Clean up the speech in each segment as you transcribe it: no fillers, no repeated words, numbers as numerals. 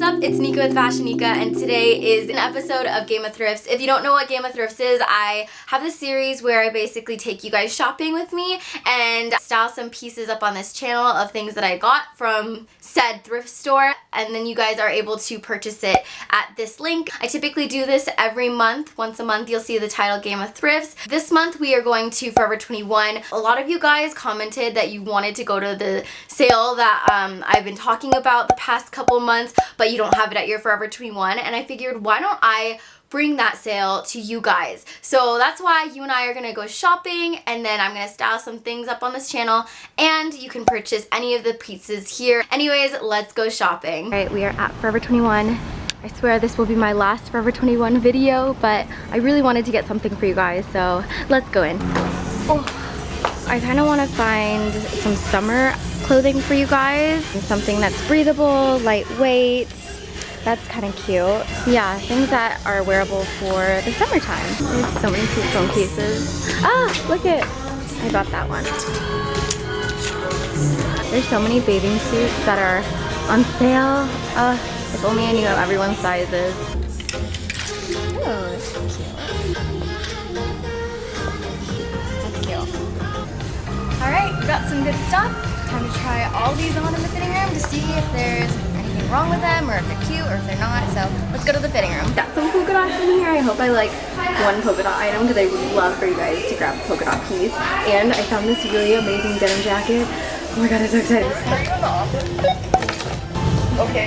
up? It's Nika with Fashion Nika, and today is an episode of Game of Thrifts. If you don't know what Game of Thrifts is, I have this series where I basically take you guys shopping with me and style some pieces up on this channel of things that I got from said thrift store, and then you guys are able to purchase it at this link. I typically do this every month. Once a month you'll see the title Game of Thrifts. This month we are going to Forever 21. A lot of you guys commented that you wanted to go to the sale that I've been talking about the past couple months, but you don't have it at your Forever 21, and I figured why don't I bring that sale to you guys. So that's why you and I are gonna go shopping, and then I'm gonna style some things up on this channel, and you can purchase any of the pieces here. Anyways, let's go shopping. All right, we are at Forever 21. I swear this will be my last Forever 21 video, but I really wanted to get something for you guys, so let's go in. Oh, I kind of want to find some summer clothing for you guys. Something that's breathable, lightweight. That's kind of cute. Yeah, things that are wearable for the summertime. There's so many cute phone cases. Ah, look it. I got that one. There's so many bathing suits that are on sale. If only I knew everyone's sizes. Oh, this is cute. That's cute. Alright, we got some good stuff. Time to try all these on in the fitting room to see if there's anything wrong with them, or if they're cute, or if they're not. So let's go to the fitting room. Got some polka dots in here. I hope I like one polka dot item, because I would love for you guys to grab a polka dot piece. And I found this really amazing denim jacket. Oh my god, I'm so excited. Okay,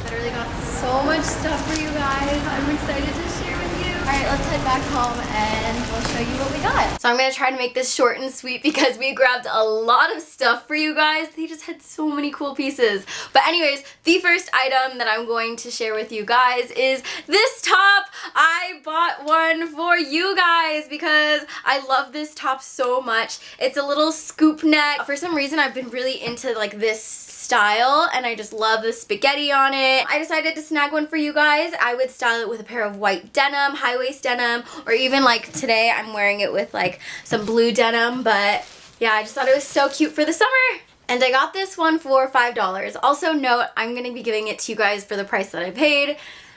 Literally got so much stuff for you guys. I'm excited to share with you. Alright, let's head back home and we'll show you what we got. So I'm gonna try to make this short and sweet because we grabbed a lot of stuff for you guys. They just had so many cool pieces. But anyways, the first item that I'm going to share with you guys is this top. I bought one for you guys because I love this top so much. It's a little scoop neck. For some reason I've been really into like this style, and I just love the spaghetti on it. I decided to snag one for you guys. I would style it with a pair of white denim, high waist denim, or even like today I'm wearing it with like some blue denim. But yeah, I just thought it was so cute for the summer. And I got this one for $5. Also note, I'm gonna be giving it to you guys for the price that I paid,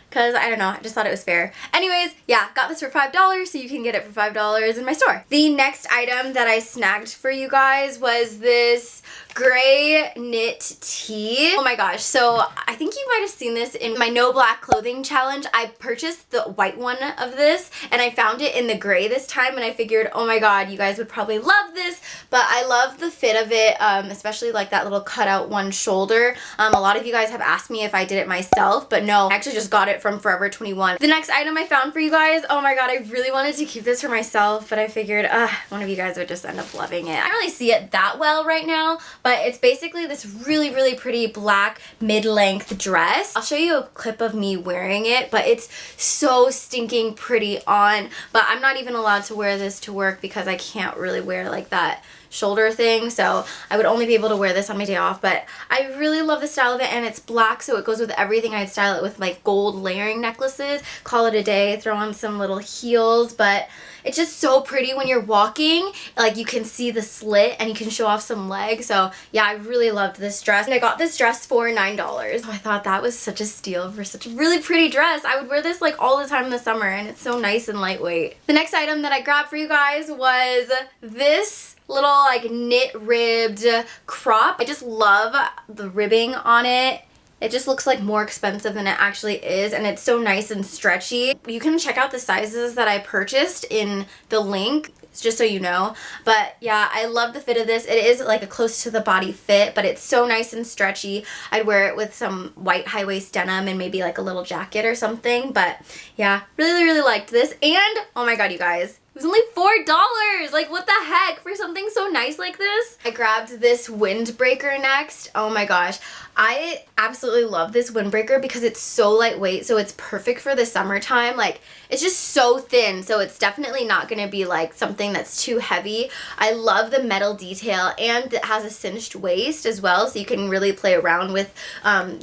because I don't know, I just thought it was fair. Anyways, yeah, got this for $5, so you can get it for $5 in my store. The next item that I snagged for you guys was this gray knit tee. Oh my gosh, so I think you might have seen this in my no black clothing challenge. I purchased the white one of this, and I found it in the gray this time, and I figured, oh my god, you guys would probably love this. But I love the fit of it, especially like that little cutout one shoulder. A lot of you guys have asked me if I did it myself, but no, I actually just got it from Forever 21. The next item I found for you guys, oh my god, I really wanted to keep this for myself, but I figured one of you guys would just end up loving it. I don't really see it that well right now, but it's basically this really pretty black mid-length dress. I'll show you a clip of me wearing it, but it's so stinking pretty on. But I'm not even allowed to wear this to work because I can't really wear like that shoulder thing, so I would only be able to wear this on my day off. But I really love the style of it, and it's black, so it goes with everything. I'd style it with like gold layering necklaces, call it a day, throw on some little heels. But it's just so pretty when you're walking, like you can see the slit and you can show off some legs. So yeah, I really loved this dress, and I got this dress for $9. So I thought that was such a steal for such a really pretty dress. I would wear this like all the time in the summer, and it's so nice and lightweight. The next item that I grabbed for you guys was this little like knit ribbed crop. I just love the ribbing on it. It just looks like more expensive than it actually is, and it's so nice and stretchy. You can check out the sizes that I purchased in the link, just so you know. But yeah, I love the fit of this. It is like a close to the body fit, but it's so nice and stretchy. I'd wear it with some white high waist denim and maybe like a little jacket or something. But yeah, really liked this. And oh my god, you guys, it was only $4! Like, what the heck for something so nice like this? I grabbed this Windbreaker next. Oh my gosh. I absolutely love this Windbreaker because it's so lightweight, so it's perfect for the summertime. Like, it's just so thin, so it's definitely not gonna be like something that's too heavy. I love the metal detail, and it has a cinched waist as well, so you can really play around with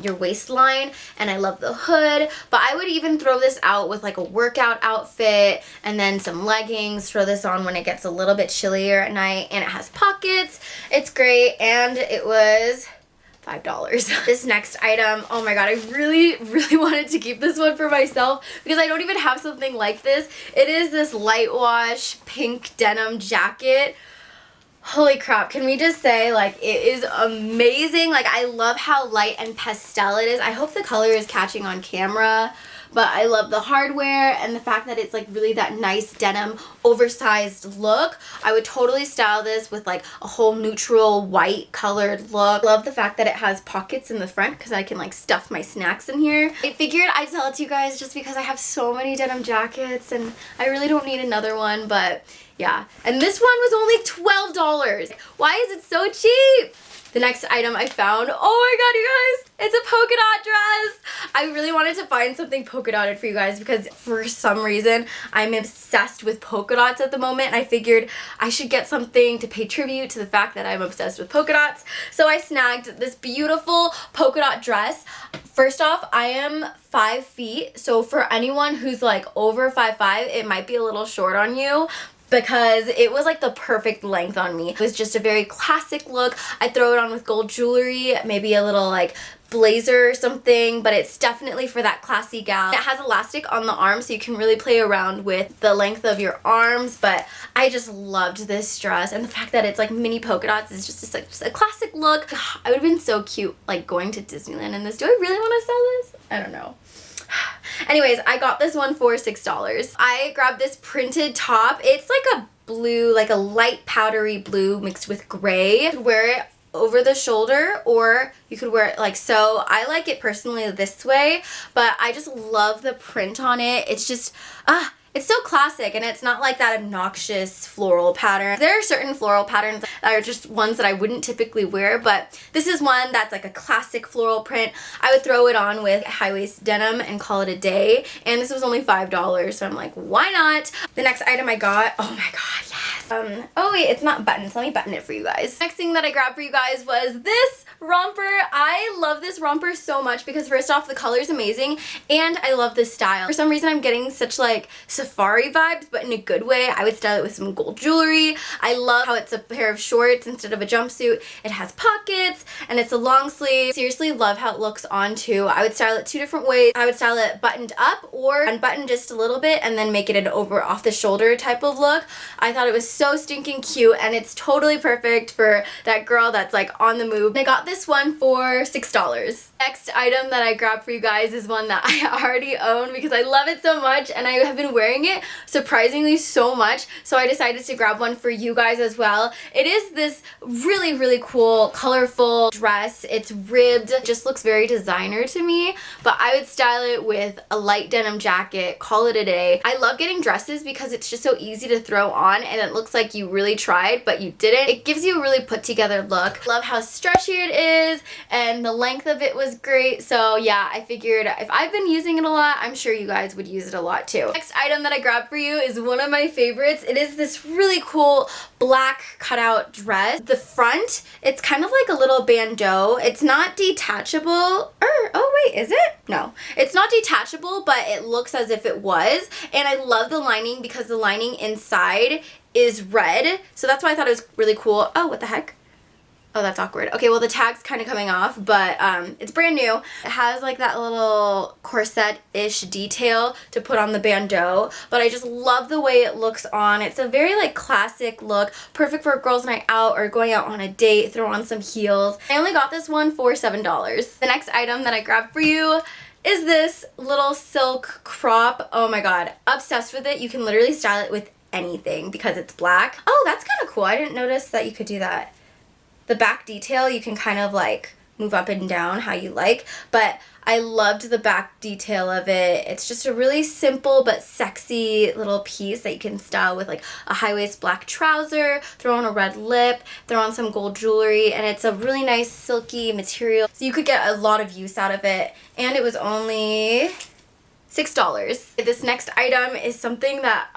your waistline. And I love the hood, but I would even throw this out with like a workout outfit and then some leggings. Throw this on when it gets a little bit chillier at night, and it has pockets. It's great, and it was $5. This next item, oh my god, I really wanted to keep this one for myself because I don't even have something like this. It is this light wash pink denim jacket. Holy crap, can we just say, like, it is amazing. Like, I love how light and pastel it is. I hope the color is catching on camera. But I love the hardware and the fact that it's like really that nice denim oversized look. I would totally style this with like a whole neutral white colored look. Love the fact that it has pockets in the front because I can like stuff my snacks in here. I figured I'd tell it to you guys just because I have so many denim jackets and I really don't need another one, but yeah. And this one was only $12. Why is it so cheap? The next item I found, oh my god, you guys, it's a polka dot dress. I really wanted to find something polka dotted for you guys because for some reason I'm obsessed with polka dots at the moment, and I figured I should get something to pay tribute to the fact that I'm obsessed with polka dots. So I snagged this beautiful polka dot dress. First off, I am 5 feet, so for anyone who's like over 5'5", it might be a little short on you, because it was like the perfect length on me. It was just a very classic look. I throw it on with gold jewelry, maybe a little like blazer or something, but it's definitely for that classy gal. It has elastic on the arm so you can really play around with the length of your arms, but I just loved this dress, and the fact that it's like mini polka dots is just a classic look. I would have been so cute like going to Disneyland in this. Do I really want to sell this? I don't know. Anyways, I got this one for $6. I grabbed this printed top. It's like a blue, like a light powdery blue mixed with gray. You could wear it over the shoulder or you could wear it like so. I like it personally this way, but I just love the print on it. It's just, it's so classic, and it's not like that obnoxious floral pattern. There are certain floral patterns that are just ones that I wouldn't typically wear, but this is one that's like a classic floral print. I would throw it on with high-waist denim and call it a day, and this was only $5, so I'm like, why not? The next item I got, oh my god, yes. Oh wait, it's not buttons. Let me button it for you guys. Next thing that I grabbed for you guys was this romper. I love this romper so much because first off, the color is amazing, and I love the style. For some reason, I'm getting such like safari vibes, but in a good way. I would style it with some gold jewelry. I love how it's a pair of shorts instead of a jumpsuit. It has pockets and it's a long sleeve. Seriously love how it looks on too. I would style it 2 different ways. I would style it buttoned up or unbuttoned just a little bit and then make it an over off the shoulder type of look. I thought it was so stinking cute, and it's totally perfect for that girl that's like on the move. I got this one for $6. Next item that I grabbed for you guys is one that I already own because I love it so much, and I have been wearing it surprisingly so much, so I decided to grab one for you guys as well. It is this really cool colorful dress. It's ribbed, just looks very designer to me, but I would style it with a light denim jacket, call it a day. I love getting dresses because it's just so easy to throw on and it looks like you really tried but you didn't. It gives you a really put together look. Love how stretchy it is, and the length of it was great, so yeah, I figured if I've been using it a lot, I'm sure you guys would use it a lot too. Next item that I grabbed for you is one of my favorites. It is this really cool black cutout dress. The front, it's kind of like a little bandeau. It's not detachable, oh wait, is it? No, it's not detachable, but it looks as if it was, and I love the lining because the lining inside is red, so that's why I thought it was really cool. Oh, what the heck? Oh, that's awkward. Okay, well the tag's kind of coming off, but it's brand new. It has like that little corset-ish detail to put on the bandeau, but I just love the way it looks on. It's a very like classic look, perfect for a girls' night out or going out on a date, throw on some heels. I only got this one for $7. The next item that I grabbed for you is this little silk crop. Oh my god, obsessed with it. You can literally style it with anything because it's black. Oh, that's kind of cool. I didn't notice that you could do that. The back detail you can kind of like move up and down how you like, but I loved the back detail of it. It's just a really simple but sexy little piece that you can style with like a high-waist black trouser, throw on a red lip, throw on some gold jewelry, and it's a really nice silky material, so you could get a lot of use out of it, and it was only $6. This next item is something that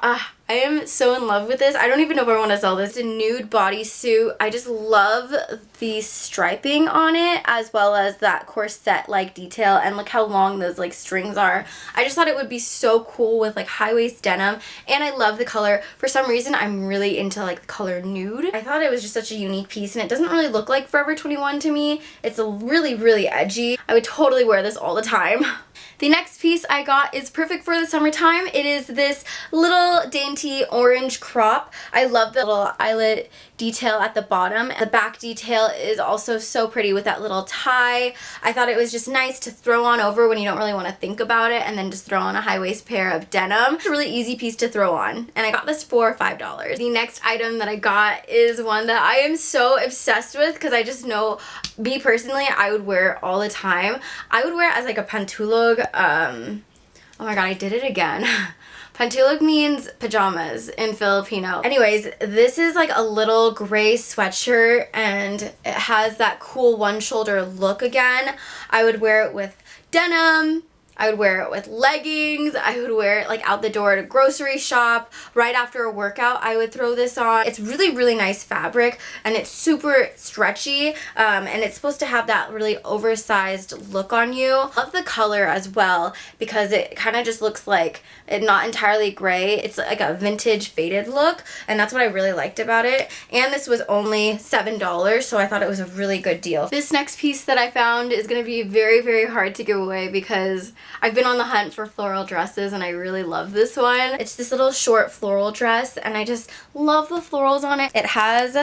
I am so in love with this. I don't even know if I want to sell this. It's a nude bodysuit. I just love the striping on it as well as that corset-like detail, and look how long those like strings are. I just thought it would be so cool with like high-waist denim, and I love the color. For some reason, I'm really into like the color nude. I thought it was just such a unique piece, and it doesn't really look like Forever 21 to me. It's a really edgy. I would totally wear this all the time. The next piece I got is perfect for the summertime. It is this little dainty orange crop. I love the little eyelet detail at the bottom. The back detail is also so pretty with that little tie. I thought it was just nice to throw on over when you don't really want to think about it, and then just throw on a high-waist pair of denim. It's a really easy piece to throw on, and I got this for $5. The next item that I got is one that I am so obsessed with because I just know, me personally, I would wear it all the time. I would wear it as like a pantulog. Oh my god, I did it again. Pantulog means pajamas in Filipino. Anyways, this is like a little gray sweatshirt, and it has that cool one shoulder look again. I would wear it with denim. I would wear it with leggings. I would wear it like out the door at a grocery shop. Right after a workout, I would throw this on. It's really nice fabric, and it's super stretchy, and it's supposed to have that really oversized look on you. Love the color as well because it kind of just looks like it not entirely gray. It's like a vintage faded look, and that's what I really liked about it. And this was only $7, so I thought it was a really good deal. This next piece that I found is going to be very hard to give away because I've been on the hunt for floral dresses, and I really love this one. It's this little short floral dress, and I just love the florals on it. It has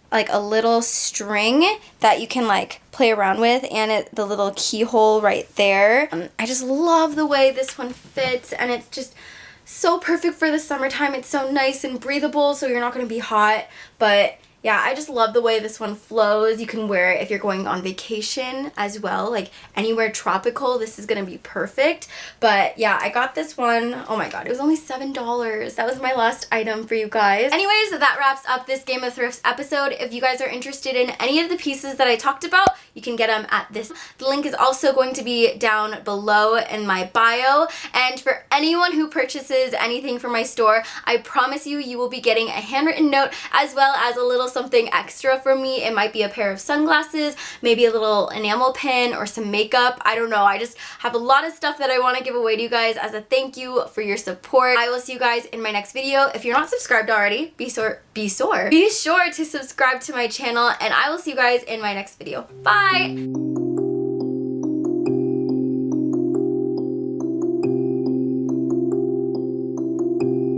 like a little string that you can like play around with, and the little keyhole right there. I just love the way this one fits, and it's just so perfect for the summertime. It's so nice and breathable, so you're not going to be hot, but yeah, I just love the way this one flows. You can wear it if you're going on vacation as well, like anywhere tropical. This is gonna be perfect. But yeah, I got this one. Oh my god, it was only $7. That was my last item for you guys. Anyways, that wraps up this Game of Thrifts episode. If you guys are interested in any of the pieces that I talked about, you can get them at this. The link is also going to be down below in my bio. And for anyone who purchases anything from my store, I promise you, you will be getting a handwritten note as well as a little something extra from me. It might be a pair of sunglasses, maybe a little enamel pin, or some makeup. I don't know. I just have a lot of stuff that I want to give away to you guys as a thank you for your support. I will see you guys in my next video. If you're not subscribed already, be sure to subscribe to my channel, and I will see you guys in my next video. Bye!